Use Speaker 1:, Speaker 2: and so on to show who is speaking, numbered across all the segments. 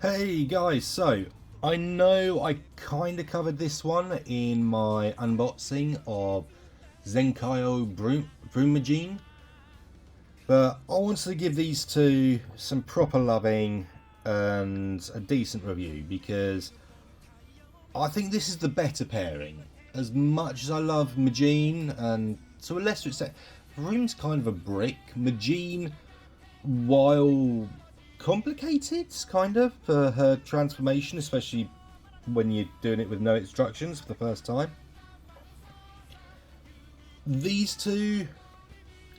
Speaker 1: Hey guys, so I know I kind of covered this one in my unboxing of Zenkaioh JuranGaon, but I wanted to give these two some proper loving and a decent review because I think this is the better pairing. As much as I love Majin, and to a lesser extent, Vroom's kind of a brick. Majin, while complicated, kind of, for her transformation, especially when you're doing it with no instructions for the first time. These two,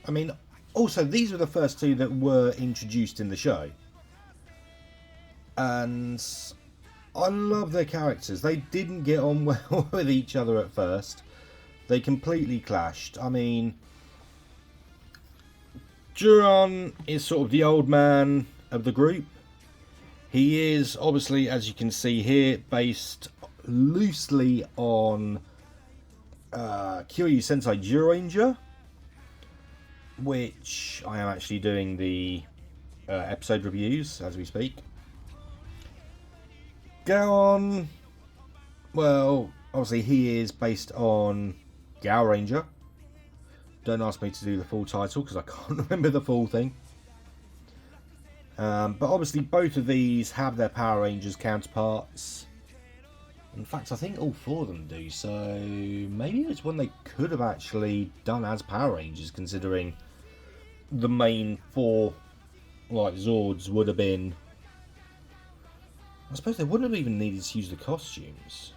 Speaker 1: I mean, also these were the first two that were introduced in the show. And I love their characters. They didn't get on well with each other at first. They completely clashed. I mean, Juran is sort of the old man of the group. He is obviously, as you can see here, based loosely on Kikai Sentai Zenkaiger, which I am actually doing the episode reviews as we speak. Gaon, well, obviously he is based on Gaoranger. Don't ask me to do the full title because I can't remember the full thing. But obviously both of these have their Power Rangers counterparts. In fact, I think all four of them do, so maybe it's one they could have actually done as Power Rangers, considering the main four, like Zords, would have been... I suppose they wouldn't have even needed to use the costumes.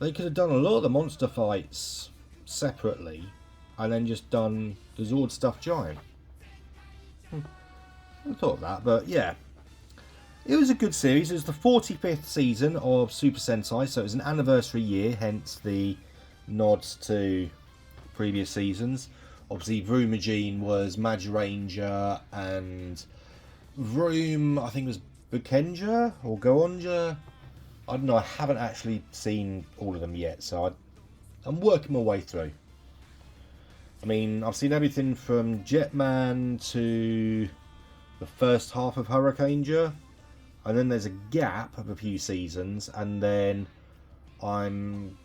Speaker 1: They could have done a lot of the monster fights separately and then just done the Zord stuffed giant. I thought of that, but yeah. It was a good series. It was the 45th season of Super Sentai, so it was an anniversary year, hence the nods to previous seasons. Obviously, Vroom was Majiranger, and Vroom, I think, was Bukenja or Goonja. I don't know, I haven't actually seen all of them yet, so I'm working my way through. I mean, I've seen everything from Jetman to the first half of Hurricaneger, and then there's a gap of a few seasons, and then I'm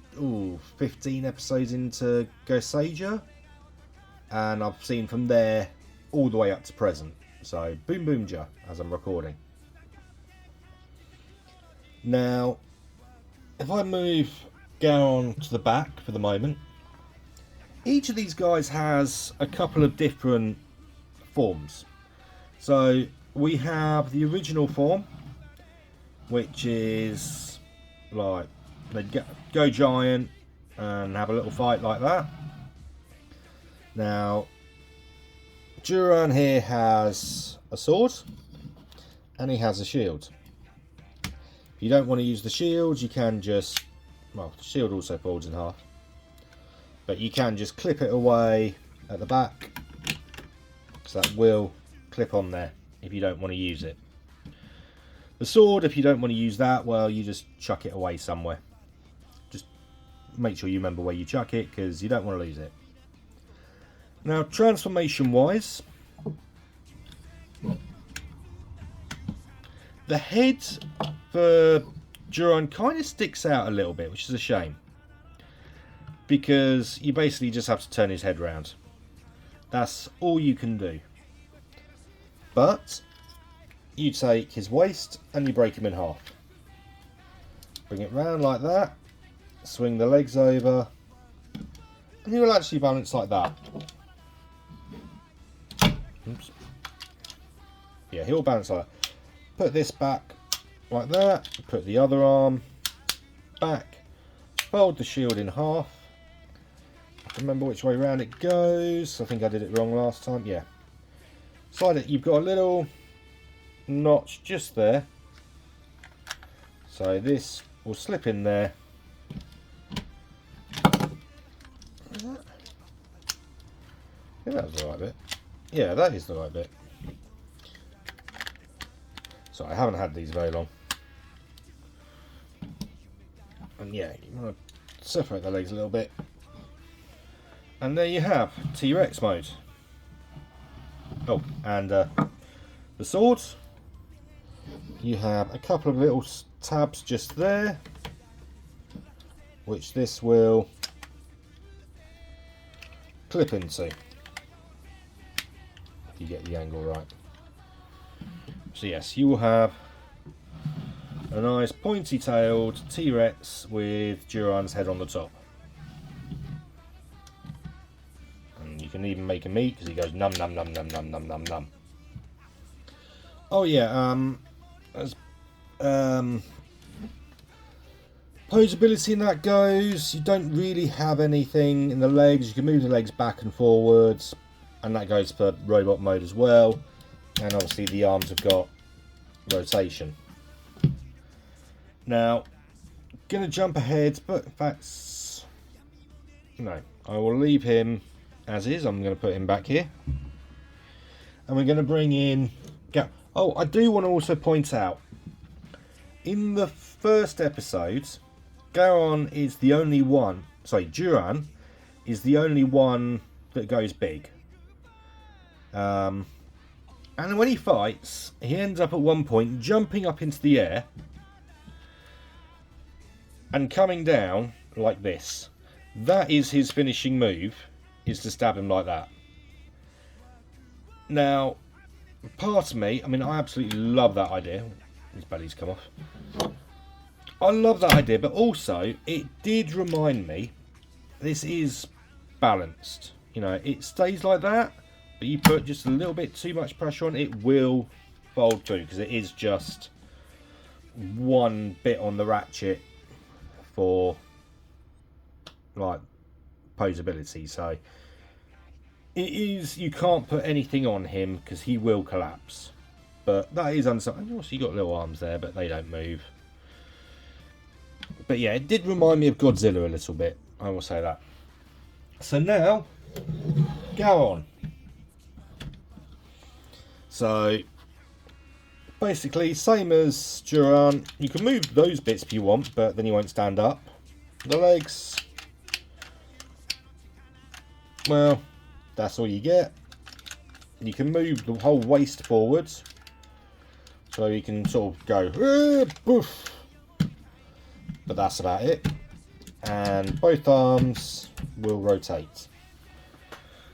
Speaker 1: 15 episodes into Goseiger, and I've seen from there all the way up to present. So boom boomja as I'm recording. Now, if I move Gaon to the back for the moment, each of these guys has a couple of different forms. So we have the original form, which is like they go giant and have a little fight like that. Now, Juran here has a sword and he has a shield. If you don't want to use the shield, you can just, well, the shield also folds in half, but you can just clip it away at the back, so that will clip on there if you don't want to use it. The sword, if you don't want to use that, well, you just chuck it away somewhere. Just make sure you remember where you chuck it, because you don't want to lose it. Now, transformation wise, the head for Juran kind of sticks out a little bit, which is a shame, because you basically just have to turn his head round. That's all you can do. But you take his waist and you break him in half. Bring it round like that, swing the legs over, and he will actually balance like that. Oops. Yeah, he'll balance like that. Put this back like that, put the other arm back, fold the shield in half. I can remember which way around it goes. I think I did it wrong last time. Yeah. Slide it. You've got a little notch just there. So this will slip in there. Yeah, that was the right bit. Yeah, that is the right bit. So I haven't had these very long. And yeah, you want to separate the legs a little bit. And there you have T-Rex mode. and the sword. You have a couple of little tabs just there, which this will clip into, if you get the angle right. So yes, you will have a nice pointy-tailed T-Rex with Juran's head on the top. And you can even make him eat because he goes num num num num num num num num. Oh yeah, as posability in that goes, you don't really have anything in the legs. You can move the legs back and forwards, and that goes for robot mode as well. And obviously the arms have got rotation. Now, gonna jump ahead, but in fact, no, I will leave him as is. I'm gonna put him back here, and we're gonna bring in. Oh, I do want to also point out, in the first episode, Juran is the only one. Juran is the only one that goes big. And when he fights, he ends up at one point jumping up into the air and coming down like this. That is his finishing move, is to stab him like that. Now, part of me, I mean, I absolutely love that idea. His belly's come off. I love that idea, but also it did remind me, this is balanced. You know, it stays like that, but you put just a little bit too much pressure on it, will fold through, because it is just one bit on the ratchet for like posability. So it is, you can't put anything on him because he will collapse. But that is understandable. Also, you got little arms there, but they don't move. But yeah, it did remind me of Godzilla a little bit, I will say that. So now, go on. So basically, same as Juran. You can move those bits if you want, but then you won't stand up. The legs, well, that's all you get. You can move the whole waist forwards, so you can sort of go boof, but that's about it. And both arms will rotate.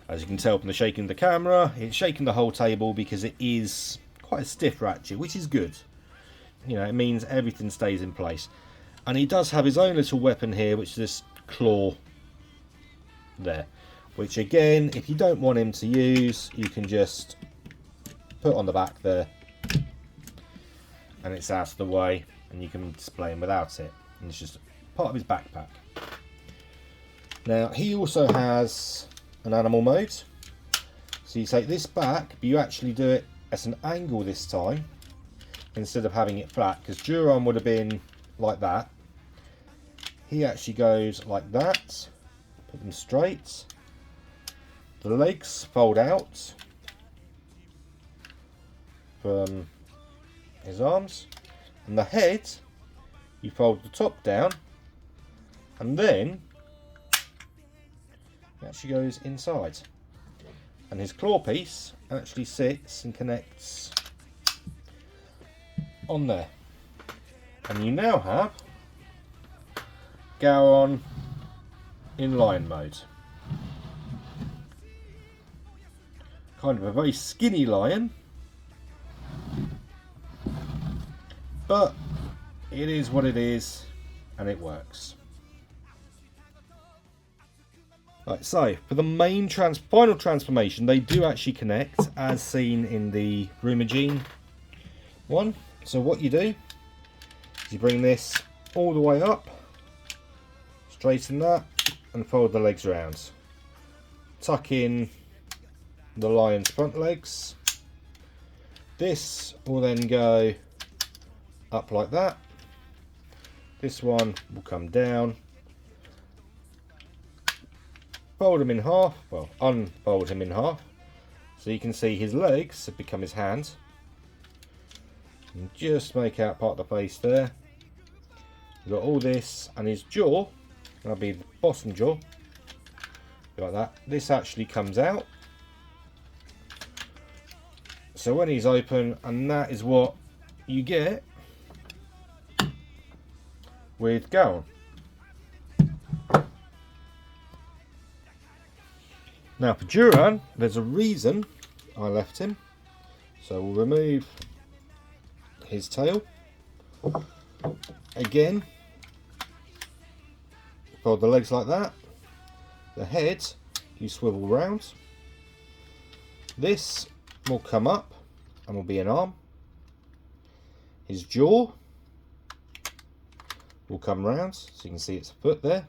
Speaker 1: As you can tell from the shaking of the camera, it's shaking the whole table because it is quite a stiff ratchet, which is good. You know, it means everything stays in place. And he does have his own little weapon here, which is this claw there, which again, if you don't want him to use, you can just put on the back there, and it's out of the way, and you can display him without it. And it's just part of his backpack. Now, he also has an animal mode. So you take this back, but you actually do it at an angle this time, instead of having it flat, because Juran would have been like that. He actually goes like that, put them straight. The legs fold out from his arms, and the head, you fold the top down, and then it actually goes inside. And his claw piece actually sits and connects on there. And you now have Juran in lion mode. Kind of a very skinny lion, but it is what it is, and it works. Right, so for the main final transformation, they do actually connect, as seen in the Rumagene one. So what you do is you bring this all the way up, straighten that, and fold the legs around. Tuck in the lion's front legs. This will then go up like that. This one will come down. Fold him in half, well, unfold him in half, so you can see his legs have become his hands. And just make out part of the face there. You've got all this, and his jaw, that'll be the bottom jaw, like that. This actually comes out, So when he's open, and that is what you get with Gaon. Now for Juran, there's a reason I left him. So we'll remove his tail. Again, fold the legs like that. The head, you swivel round. This will come up and will be an arm. His jaw will come round, so you can see it's a foot there.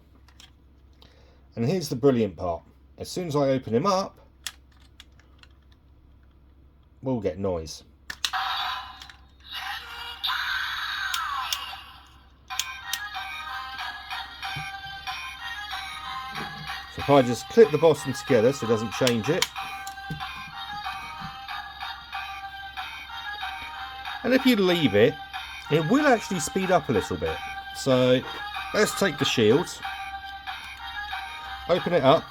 Speaker 1: And here's the brilliant part. As soon as I open him up, we'll get noise. So if I just clip the bottom together so it doesn't change it. And if you leave it, it will actually speed up a little bit. So let's take the shield, open it up,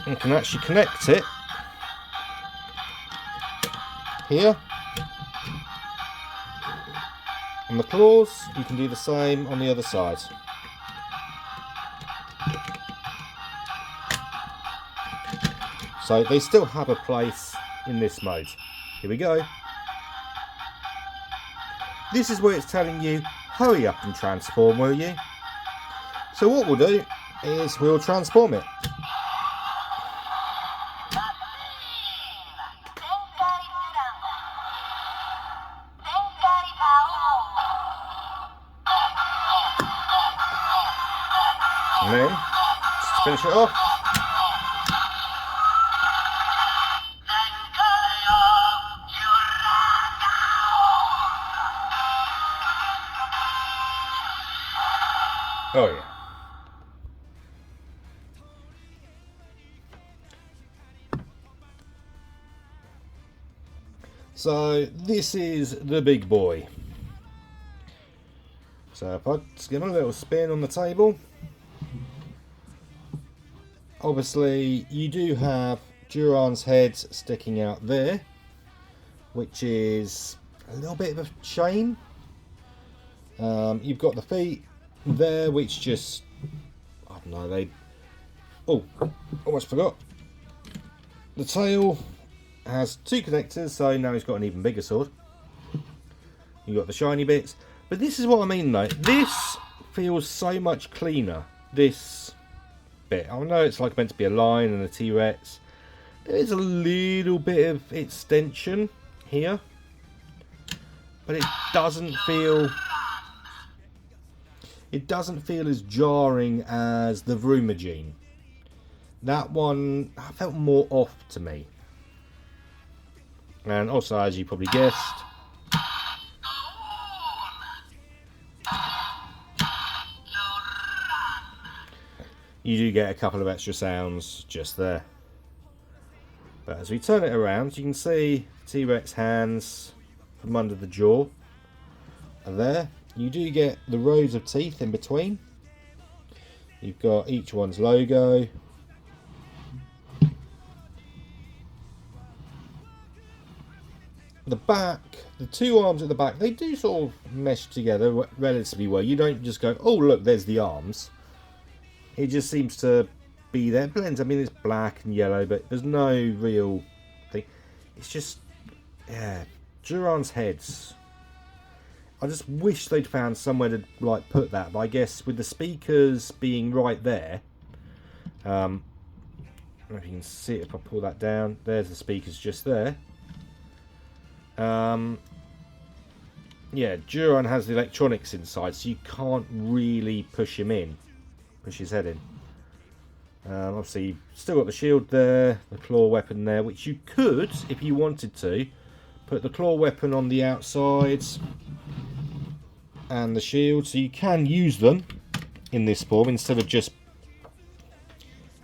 Speaker 1: and can actually connect it here. And the claws, you can do the same on the other side. So they still have a place in this mode. Here we go. This is where it's telling you, hurry up and transform, will you? So what we'll do is we'll transform it. And then, just to finish it off, oh yeah. So this is the big boy. So if I just give him a little spin on the table. Obviously you do have Juran's head sticking out there, which is a little bit of a shame. You've got the feet there, which just, I don't know, they, oh, almost forgot. The tail has two connectors, so now he's got an even bigger sword. You've got the shiny bits, but this is what I mean though, this feels so much cleaner, this bit. I know it's like meant to be a lion and a T-Rex. There is a little bit of extension here, but it doesn't feel as jarring as the Vrumagene. That one felt more off to me. And also, as you probably guessed, you do get a couple of extra sounds just there. But as we turn it around, you can see T-Rex hands from under the jaw are there. You do get the rows of teeth in between. You've got each one's logo. The back, the two arms at the back, they do sort of mesh together relatively well. You don't just go, oh look, there's the arms. It just seems to be there. It blends. I mean, it's black and yellow, but there's no real thing. It's just, yeah, Juran's heads. I just wish they'd found somewhere to like put that. But I guess with the speakers being right there, I don't know if you can see it if I pull that down. There's the speakers just there. Yeah, Juran has the electronics inside, so you can't really push him in, push his head in. Obviously, you've still got the shield there, the claw weapon there, which you could, if you wanted to, put the claw weapon on the outside and the shield, so you can use them in this form instead of just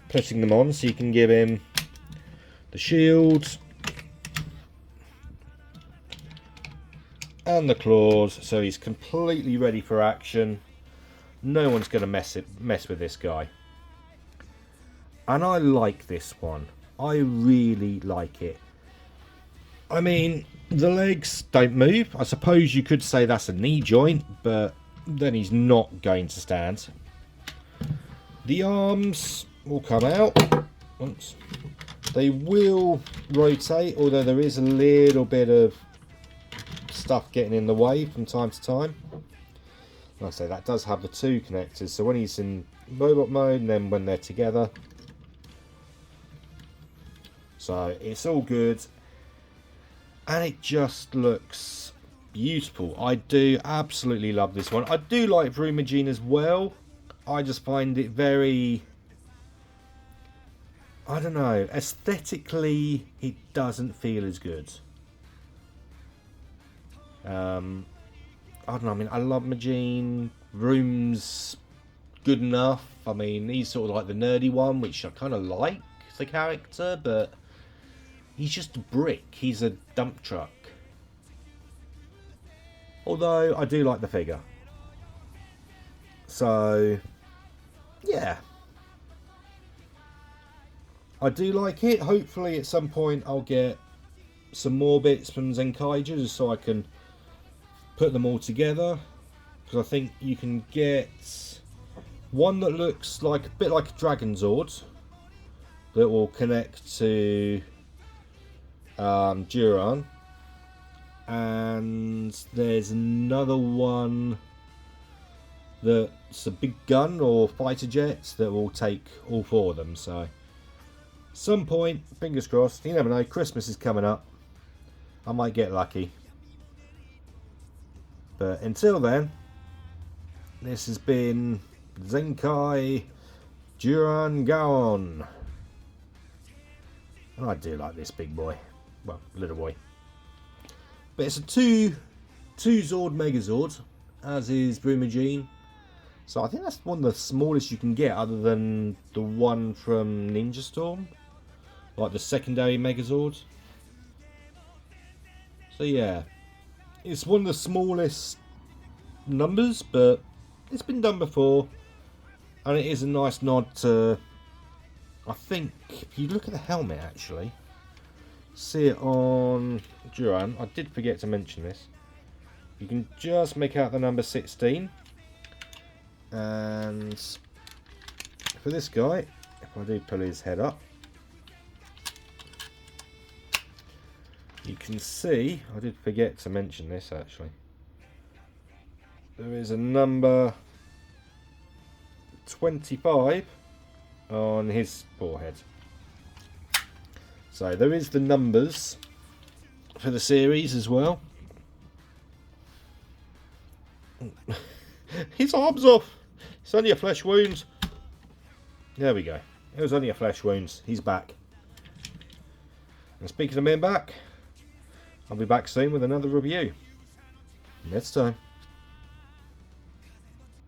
Speaker 1: putting them on. So you can give him the shield and the claws, so he's completely ready for action. No one's going to mess with this guy. And I like this one. I really like it. I mean, The legs don't move. I suppose you could say that's a knee joint, but then he's not going to stand. The arms will come out. Oops. They will rotate, although there is a little bit of stuff getting in the way from time to time. Like I say, that does have the two connectors, so when he's in robot mode and then when they're together. So it's all good. And it just looks beautiful. I do absolutely love this one. I do like Brumagine as well. I just find it very... I don't know. Aesthetically, it doesn't feel as good. I don't know. I mean, I love Majin. Room's good enough. I mean, he's sort of like the nerdy one, which I kind of like as a character, but he's just a brick. He's a dump truck. Although, I do like the figure. So, yeah. I do like it. Hopefully, at some point, I'll get some more bits from Zenkaiger just so I can put them all together. Because I think you can get one that looks like a bit like a Dragon Zord that will connect to Juran, and there's another one that's a big gun or fighter jets that will take all four of them. So some point, fingers crossed, you never know, Christmas is coming up, I might get lucky. But until then, this has been Zenkaioh JuranGaon. And I do like this big boy. Well, little boy. But it's a two Zord Megazord, as is Brumagine. So I think that's one of the smallest you can get, other than the one from Ninja Storm, like the secondary Megazord. So yeah, it's one of the smallest numbers, but it's been done before, and it is a nice nod to, I think, if you look at the helmet actually, see it on Juran, I did forget to mention this, you can just make out the number 16, and for this guy, if I do pull his head up, you can see, I did forget to mention this actually, there is a number 25 on his forehead. So there is the numbers for the series as well. His arm's off. It's only a flesh wound. There we go. It was only a flesh wound. He's back. And speaking of being back, I'll be back soon with another review. Next time.